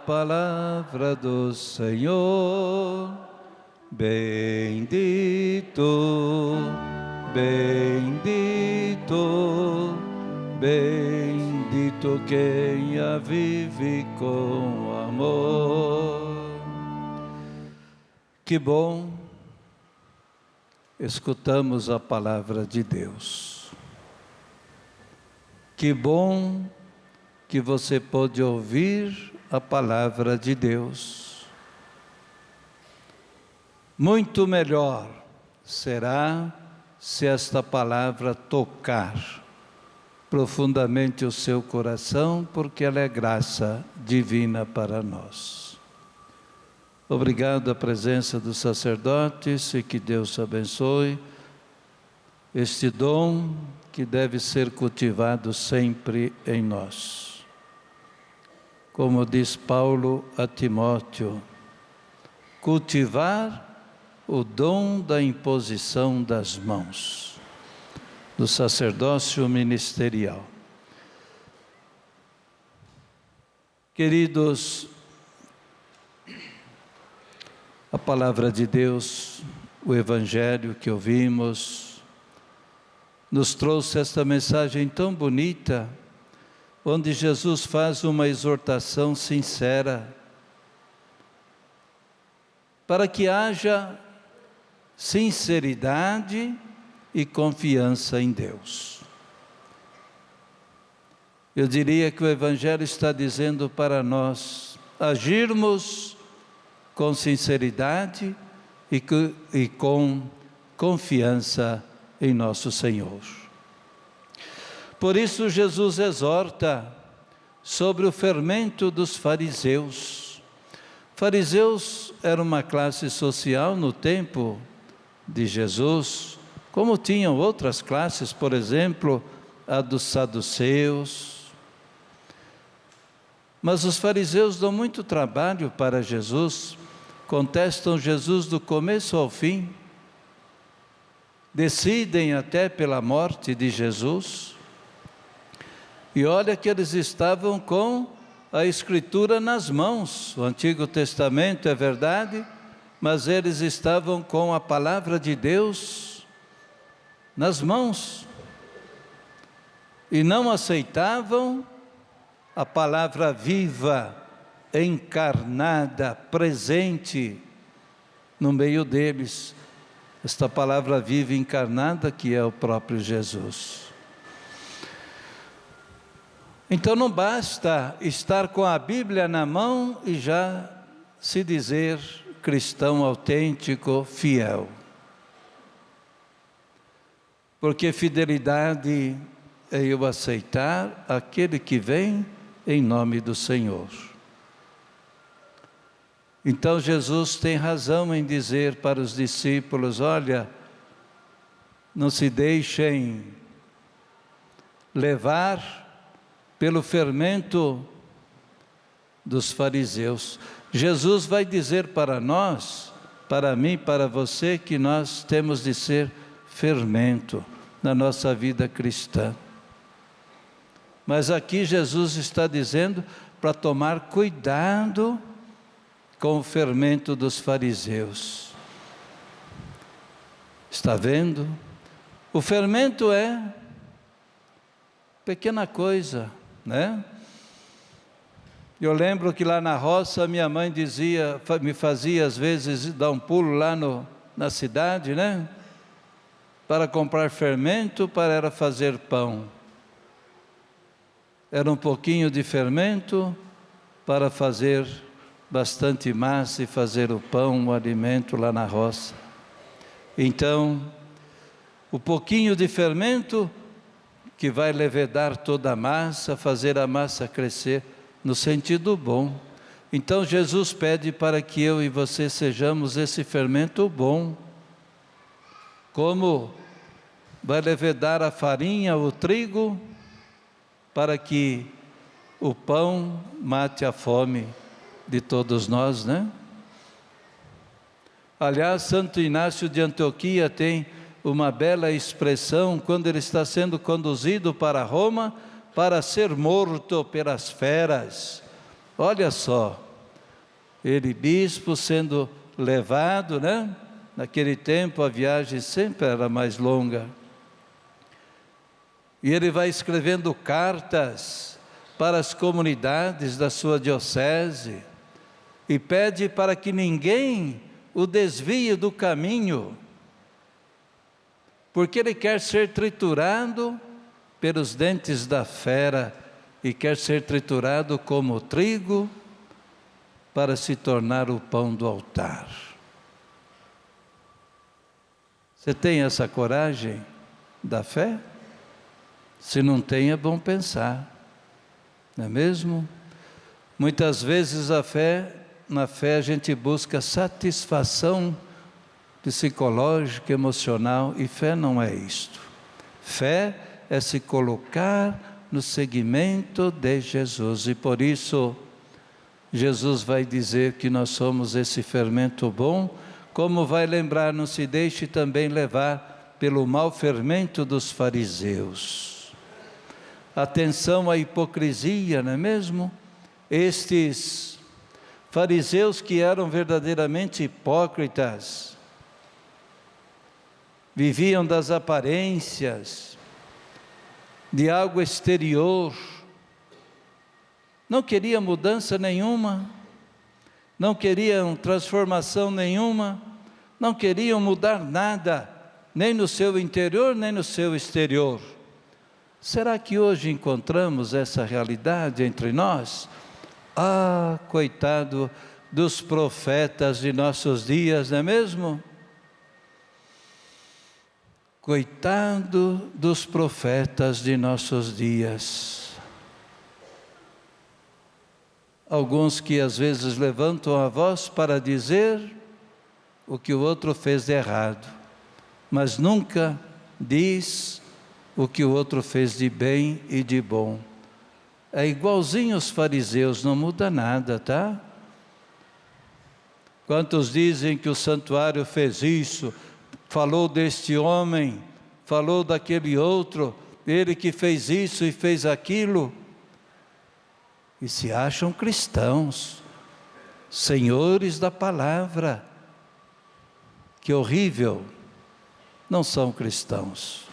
palavra do Senhor. Bendito, bendito, bendito quem a vive com amor. Que bom escutamos a palavra de Deus. Que bom que você pôde ouvir a palavra de Deus. Muito melhor será se esta palavra tocar profundamente o seu coração, porque ela é graça divina para nós. Obrigado à presença dos sacerdotes e que Deus abençoe este dom que deve ser cultivado sempre em nós. Como diz Paulo a Timóteo, cultivar o dom da imposição das mãos, do sacerdócio ministerial. Queridos, a palavra de Deus, o Evangelho que ouvimos, nos trouxe esta mensagem tão bonita, onde Jesus faz uma exortação sincera, para que haja sinceridade e confiança em Deus. Eu diria que o Evangelho está dizendo para nós agirmos com sinceridade e com confiança em nosso Senhor. Por isso Jesus exorta sobre o fermento dos fariseus. Fariseus era uma classe social no tempo de Jesus, como tinham outras classes, por exemplo, a dos saduceus. Mas os fariseus dão muito trabalho para Jesus, contestam Jesus do começo ao fim, decidem até pela morte de Jesus. E olha que eles estavam com a Escritura nas mãos. O Antigo Testamento é verdade, mas eles estavam com a palavra de Deus nas mãos. E não aceitavam a palavra viva, encarnada, presente no meio deles. Esta palavra viva e encarnada que é o próprio Jesus. Então não basta estar com a Bíblia na mão e já se dizer cristão autêntico, fiel. Porque fidelidade é eu aceitar aquele que vem em nome do Senhor. Então Jesus tem razão em dizer para os discípulos, olha, não se deixem levar pelo fermento dos fariseus. Jesus vai dizer para nós, para mim, para você, que nós temos de ser fermento na nossa vida cristã. Mas aqui Jesus está dizendo para tomar cuidado com o fermento dos fariseus. Está vendo? O fermento é pequena coisa, né? Eu lembro que lá na roça minha mãe dizia, me fazia às vezes dar um pulo lá na cidade, né? Para comprar fermento para fazer pão. Era um pouquinho de fermento para fazer bastante massa e fazer o pão, o alimento lá na roça. Então, o pouquinho de fermento que vai levedar toda a massa, fazer a massa crescer no sentido bom. Então Jesus pede para que eu e você sejamos esse fermento bom. Como vai levedar a farinha, o trigo, para que o pão mate a fome de todos nós, né? Aliás, Santo Inácio de Antioquia tem uma bela expressão quando ele está sendo conduzido para Roma para ser morto pelas feras. Olha só, ele bispo sendo levado, né? Naquele tempo a viagem sempre era mais longa. E ele vai escrevendo cartas para as comunidades da sua diocese e pede para que ninguém o desvie do caminho, porque ele quer ser triturado pelos dentes da fera e quer ser triturado como trigo para se tornar o pão do altar. Você tem essa coragem da fé? Se não tem, é bom pensar, não é mesmo? Muitas vezes na fé a gente busca satisfação psicológica, emocional, e fé não é isto. Fé é se colocar no seguimento de Jesus, e por isso Jesus vai dizer que nós somos esse fermento bom, como vai lembrar, não se deixe também levar pelo mau fermento dos fariseus. Atenção à hipocrisia, não é mesmo? Estes fariseus que eram verdadeiramente hipócritas, viviam das aparências, de algo exterior, não queriam mudança nenhuma, não queriam transformação nenhuma, não queriam mudar nada, nem no seu interior, nem no seu exterior. Será que hoje encontramos essa realidade entre nós? Ah, coitado dos profetas de nossos dias, não é mesmo? Coitado dos profetas de nossos dias. Alguns que às vezes levantam a voz para dizer o que o outro fez de errado, mas nunca diz o que o outro fez de bem e de bom. É igualzinho os fariseus, não muda nada, tá? Quantos dizem que o santuário fez isso, falou deste homem, falou daquele outro, ele que fez isso e fez aquilo, e se acham cristãos, senhores da palavra. Que horrível! Não são cristãos,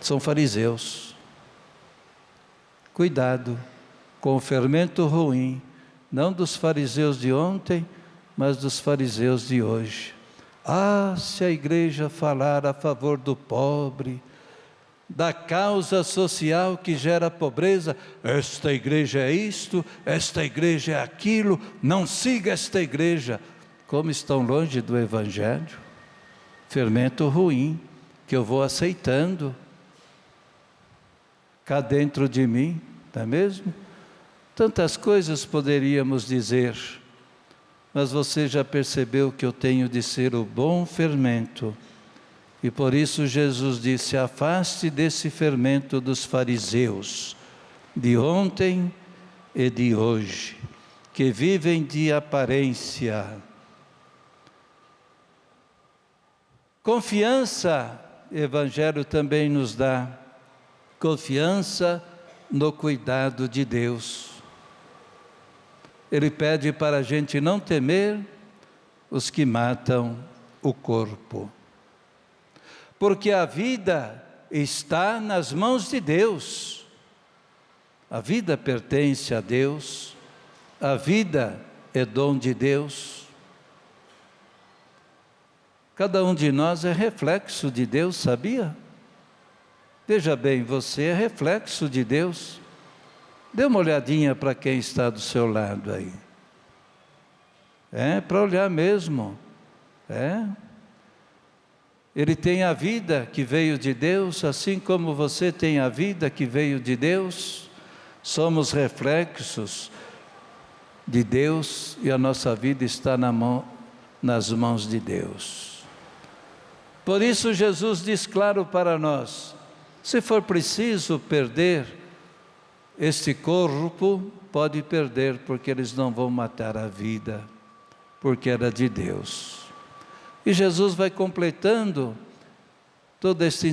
são fariseus. Cuidado com o fermento ruim, não dos fariseus de ontem, mas dos fariseus de hoje. Ah, se a igreja falar a favor do pobre, da causa social que gera pobreza, esta igreja é isto, esta igreja é aquilo, não siga esta igreja. Como estão longe do Evangelho? Fermento ruim, que eu vou aceitando cá dentro de mim, não é mesmo? Tantas coisas poderíamos dizer, mas você já percebeu que eu tenho de ser o bom fermento, e por isso Jesus disse: afaste desse fermento dos fariseus, de ontem e de hoje, que vivem de aparência. Confiança, o Evangelho também nos dá, confiança no cuidado de Deus. Ele pede para a gente não temer os que matam o corpo, porque a vida está nas mãos de Deus. A vida pertence a Deus, a vida é dom de Deus. Cada um de nós é reflexo de Deus, sabia? Veja bem, você é reflexo de Deus. Dê uma olhadinha para quem está do seu lado aí. É para olhar mesmo. Ele tem a vida que veio de Deus, assim como você tem a vida que veio de Deus. Somos reflexos de Deus e a nossa vida está nas mãos de Deus. Por isso Jesus diz claro para nós: se for preciso perder este corpo, pode perder, porque eles não vão matar a vida, porque era de Deus. E Jesus vai completando todo esse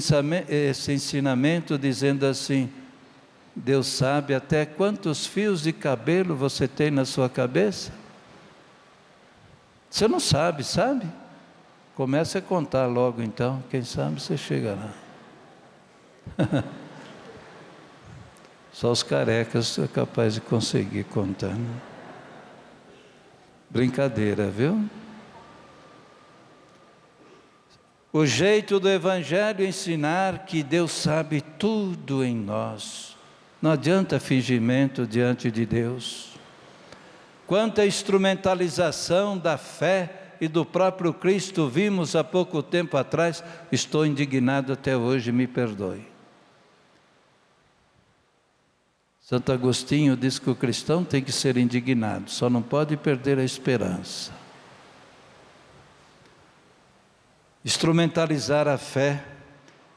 ensinamento dizendo assim: Deus sabe até quantos fios de cabelo você tem na sua cabeça? Você não sabe, sabe? Comece a contar logo então, quem sabe você chega lá. Só os carecas são capazes de conseguir contar, né? Brincadeira, viu? O jeito do Evangelho é ensinar que Deus sabe tudo em nós. Não adianta fingimento diante de Deus. Quanta instrumentalização da fé e do próprio Cristo vimos há pouco tempo atrás, estou indignado até hoje, me perdoe. Santo Agostinho diz que o cristão tem que ser indignado, só não pode perder a esperança. Instrumentalizar a fé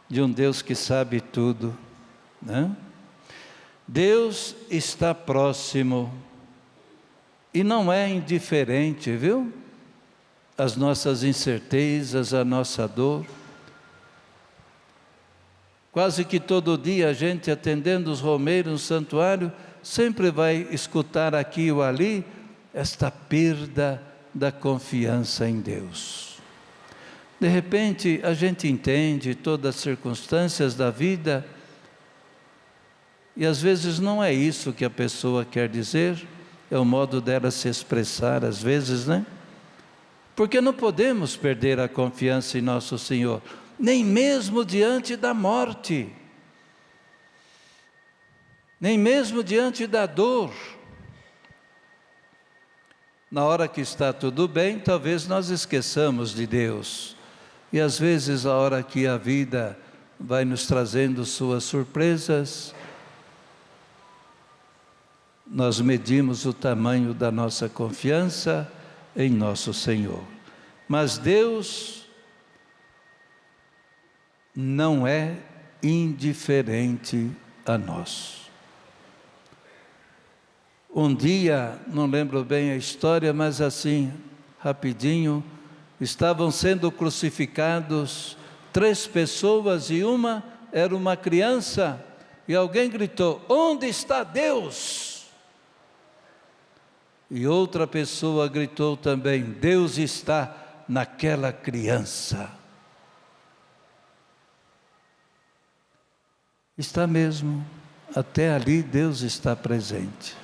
de um Deus que sabe tudo, né? Deus está próximo e não é indiferente, viu? As nossas incertezas, a nossa dor. Quase que todo dia a gente atendendo os romeiros no santuário, sempre vai escutar aqui ou ali esta perda da confiança em Deus. De repente a gente entende todas as circunstâncias da vida e às vezes não é isso que a pessoa quer dizer, é o modo dela se expressar às vezes, né? Porque não podemos perder a confiança em nosso Senhor, nem mesmo diante da morte, nem mesmo diante da dor. Na hora que está tudo bem, talvez nós esqueçamos de Deus. E às vezes a hora que a vida vai nos trazendo suas surpresas, nós medimos o tamanho da nossa confiança em nosso Senhor. Mas Deus não é indiferente a nós. Um dia, não lembro bem a história, mas assim, rapidinho, estavam sendo crucificados 3 pessoas e uma era uma criança, e alguém gritou: onde está Deus? E outra pessoa gritou também: Deus está naquela criança. Está mesmo, até ali Deus está presente,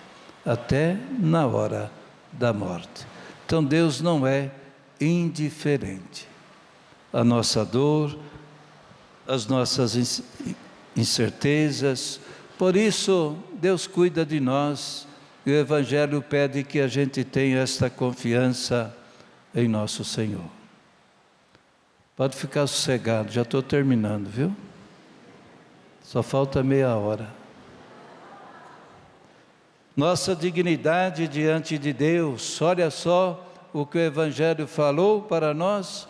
até na hora da morte. Então Deus não é indiferente à nossa dor, às nossas incertezas. Por isso Deus cuida de nós e o Evangelho pede que a gente tenha esta confiança em nosso Senhor. Pode ficar sossegado, já estou terminando, viu? Só falta meia hora. Nossa dignidade diante de Deus, olha só o que o Evangelho falou para nós: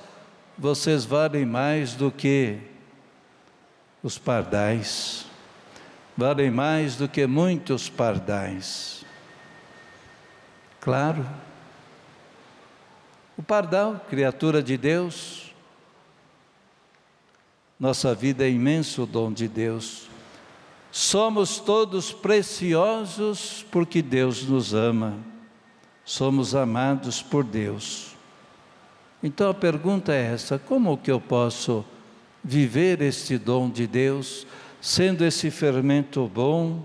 vocês valem mais do que os pardais, valem mais do que muitos pardais. Claro, o pardal, criatura de Deus, nossa vida é imenso dom de Deus. Somos todos preciosos porque Deus nos ama. Somos amados por Deus. Então a pergunta é essa: como que eu posso viver este dom de Deus, sendo esse fermento bom,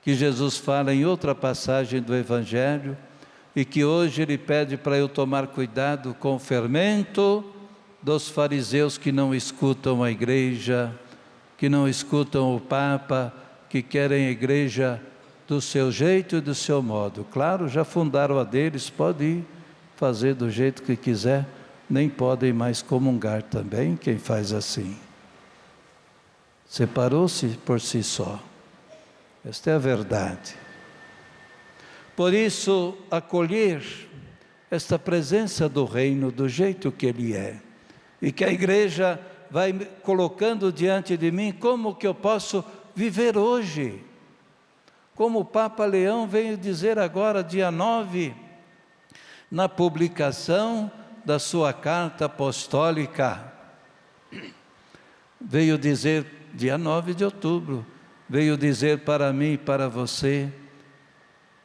que Jesus fala em outra passagem do Evangelho, e que hoje Ele pede para eu tomar cuidado com o fermento dos fariseus que não escutam a igreja, que não escutam o Papa, que querem a igreja do seu jeito e do seu modo. Claro, já fundaram a deles, pode ir fazer do jeito que quiser, nem podem mais comungar também quem faz assim. Separou-se por si só. Esta é a verdade. Por isso, acolher esta presença do reino do jeito que Ele é, e que a igreja vai colocando diante de mim como que eu posso viver hoje. Como o Papa Leão veio dizer agora, dia 9, na publicação da sua carta apostólica, veio dizer, dia 9 de outubro, veio dizer para mim e para você: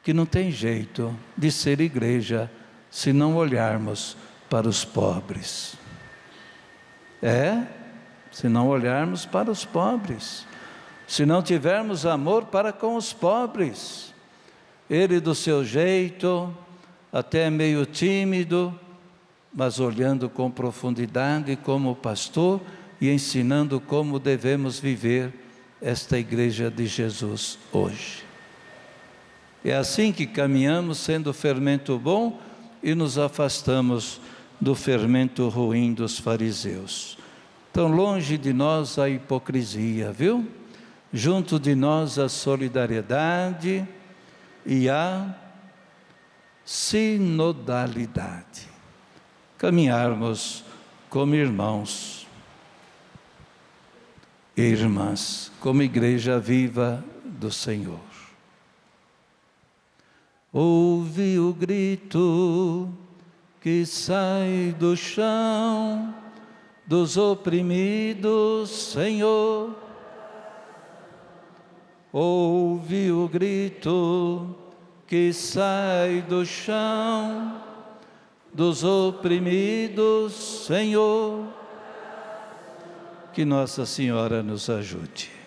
que não tem jeito de ser igreja se não olharmos para os pobres. Se não olharmos para os pobres, se não tivermos amor para com os pobres. Ele do seu jeito, até meio tímido, mas olhando com profundidade como pastor e ensinando como devemos viver esta igreja de Jesus hoje. É assim que caminhamos, sendo fermento bom, e nos afastamos do fermento ruim dos fariseus. Então, longe de nós a hipocrisia, viu? Junto de nós a solidariedade e a sinodalidade. Caminharmos como irmãos e irmãs, como igreja viva do Senhor. Ouve o grito que sai do chão dos oprimidos, Senhor. Ouve o grito que sai do chão dos oprimidos, Senhor. Que Nossa Senhora nos ajude.